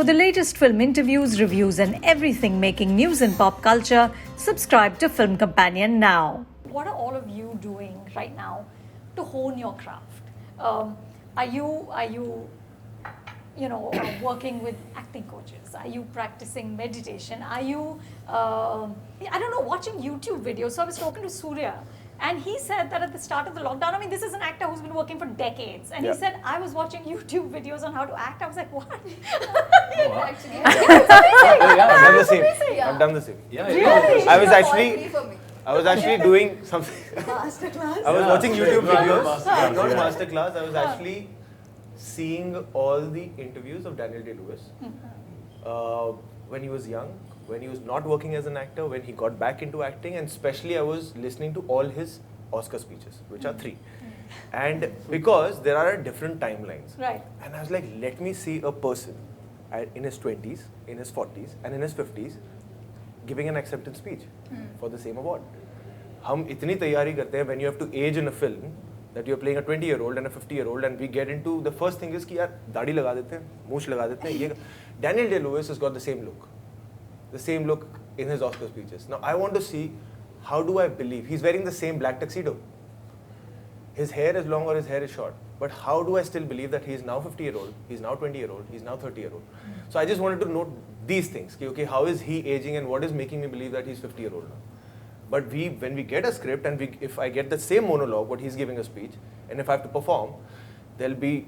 For the latest film interviews, reviews, and everything making news in pop culture, subscribe to Film Companion now. What are all of you doing right now to hone your craft? Are you working with acting coaches? Are you practicing meditation? Are you, watching YouTube videos? So I was talking to Surya, and he said that at the start of the lockdown, this is an actor who's been working for decades, and he said, I was watching YouTube videos on how to act. I was like, what? Actually, I've done the same. Yeah. I've done the same. Yeah, Really? I was All actually, three for me. I was actually doing something. Masterclass. I was watching YouTube videos, Masterclass, not yeah. masterclass. I was actually seeing all the interviews of Daniel Day-Lewis when he was young, when he was not working as an actor, when he got back into acting, and especially I was listening to all his Oscar speeches, which are 3. And because there are different timelines. Right. And I was like, let me see a person in his 20s, in his 40s, and in his 50s giving an acceptance speech for the same award. हम इतनी तैयारी करते हैं when you have to age in a film that you're playing a 20-year-old and a 50-year-old, and we get into the first thing is कि यार दाढ़ी लगा देते हैं, मूंछ लगा देते हैं, ये Daniel Day-Lewis has got the same look in his Oscar speeches. Now I want to see, how do I believe he's wearing the same black tuxedo? His hair is long or his hair is short, but how do I still believe that he's now 50-year-old, he's now 20-year-old, he's now 30-year-old? So I just wanted to note these things. Okay, how is he aging and what is making me believe that he's 50-year-old now? But when we get a script and if I get the same monologue, what he's giving a speech, and if I have to perform, there'll be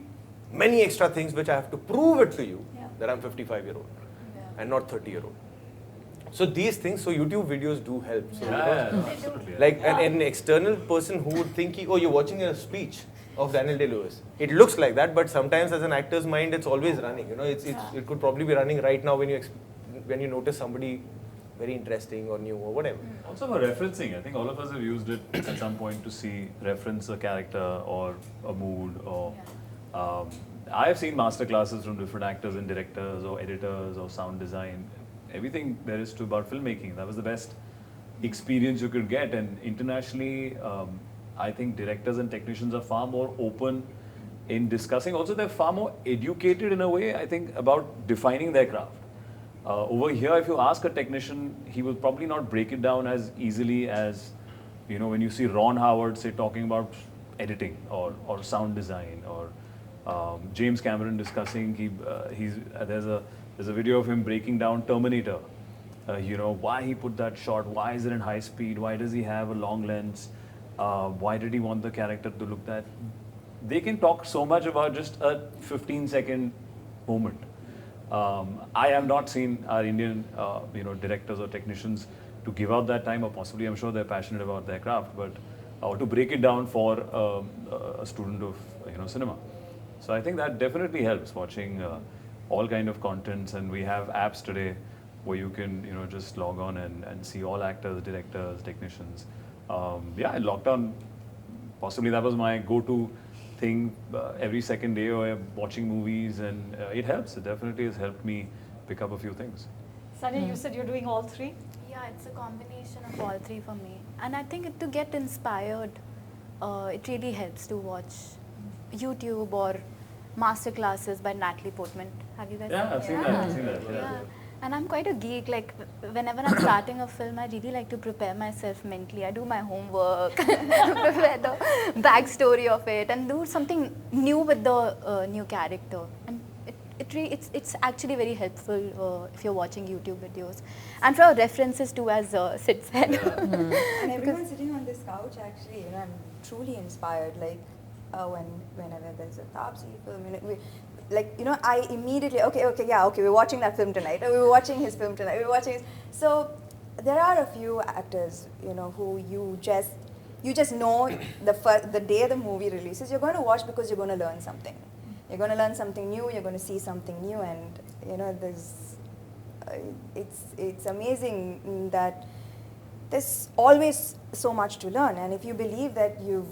many extra things which I have to prove it to you that I'm 55-year-old and not 30-year-old. So these things, so YouTube videos do help. So Absolutely. like an external person who would think, oh, you're watching a speech of Daniel Day-Lewis. It looks like that, but sometimes as an actor's mind, it's always running. It could probably be running right now when you notice somebody very interesting or new or whatever. Also for referencing, I think all of us have used it at some point to reference a character or a mood or I have seen masterclasses from different actors and directors or editors or sound design. Everything there is to about filmmaking. That was the best experience you could get, and internationally I think directors and technicians are far more open in discussing. Also they're far more educated in a way, I think, about defining their craft. Over here, if you ask a technician, he will probably not break it down as easily as, when you see Ron Howard, say, talking about editing or sound design, or James Cameron discussing, there's a video of him breaking down Terminator, why he put that shot, why is it in high speed, why does he have a long lens, why did he want the character to look that. They can talk so much about just a 15-second moment. I have not seen our Indian, directors or technicians to give out that time, or possibly I'm sure they're passionate about their craft, but to break it down for a student of cinema. So I think that definitely helps, watching all kind of contents, and we have apps today where you can just log on and see all actors, directors, technicians. In lockdown, possibly that was my go-to thing every second day, or watching movies, and it helps. It definitely has helped me pick up a few things. Sanya, you said you're doing all 3? Yeah, it's a combination of all 3 for me. And I think to get inspired, it really helps to watch YouTube or masterclasses by Natalie Portman. Have you guys seen I've seen it? that. I've seen that. Yeah. And I'm quite a geek. Like, whenever I'm starting a film, I really like to prepare myself mentally. I do my homework, prepare the backstory of it, and do something new with the new character. And it's actually very helpful if you're watching YouTube videos. And for references too, as Sid said. And everyone sitting on this couch, actually, I'm truly inspired. Like, whenever there's a Taapsee film, I immediately, we're watching that film tonight. We're watching his film tonight. So there are a few actors, who you just know the day the movie releases, you're going to watch because you're going to learn something. You're going to learn something new. You're going to see something new, and there's, it's amazing that there's always so much to learn. And if you believe that you've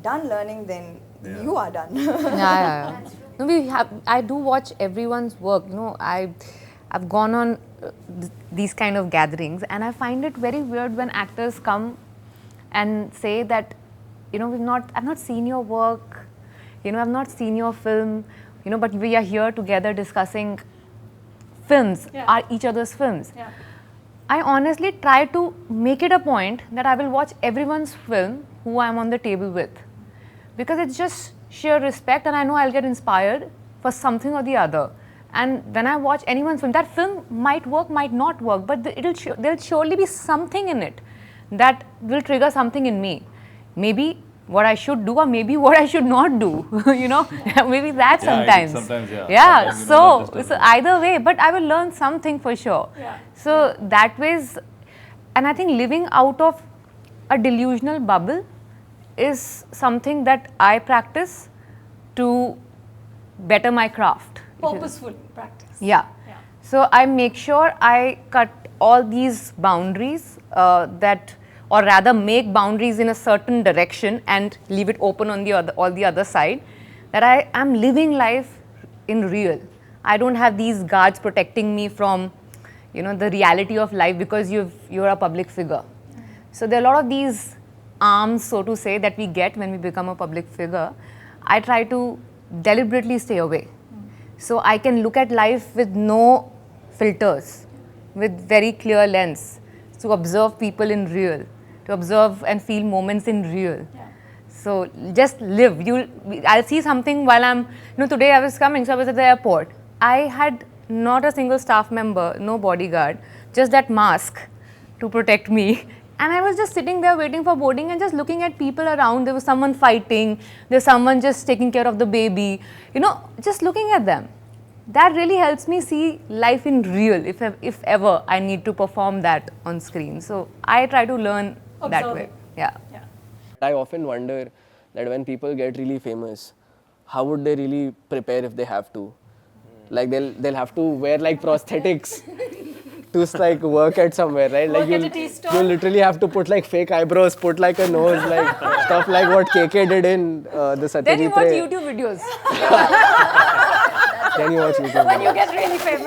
done learning, then you are done. Yeah. No, I do watch everyone's work. I've gone on these kind of gatherings, and I find it very weird when actors come and say that, I've not seen your work, I've not seen your film, but we are here together discussing films Yeah. are each other's films. Yeah. I honestly try to make it a point that I will watch everyone's film who I'm on the table with, because it's just sheer respect, and I know I'll get inspired for something or the other. And when I watch anyone's film, that film might work, might not work, but there'll surely be something in it that will trigger something in me. Maybe what I should do, or maybe what I should not do. You know, maybe that Yeah, sometimes. sometimes, yeah. Yeah. Sometimes, you know, that just So doesn't- either way, but I will learn something for sure. Yeah. So that ways, and I think living out of a delusional bubble is something that I practice to better my craft. Purposeful practice. Yeah. Yeah. So I make sure I cut all these boundaries that, or rather make boundaries in a certain direction and leave it open on the other side, that I am living life in real. I don't have these guards protecting me from, you know, the reality of life because you're a public figure. So there are a lot of these arms, so to say, that we get when we become a public figure. I try to deliberately stay away. So I can look at life with no filters, with very clear lens, to observe people in real, to observe and feel moments in real. Yeah. So just live. I'll see something while I'm, today I was coming, so I was at the airport. I had not a single staff member, no bodyguard, just that mask to protect me. And I was just sitting there waiting for boarding and just looking at people around. There was someone fighting, there's someone just taking care of the baby, just looking at them. That really helps me see life in real, if ever I need to perform that on screen. So I try to learn that Observe way. it. Yeah. Yeah. I often wonder that when people get really famous, how would they really prepare if they have to? Like they'll have to wear like prosthetics to like work at somewhere, right? Work Like at a tea stall. you'll literally have to put like fake eyebrows, put like a nose, like stuff like what KK did in the Satyajit Then you watch Ray. YouTube videos. Then you watch YouTube. When you get really famous.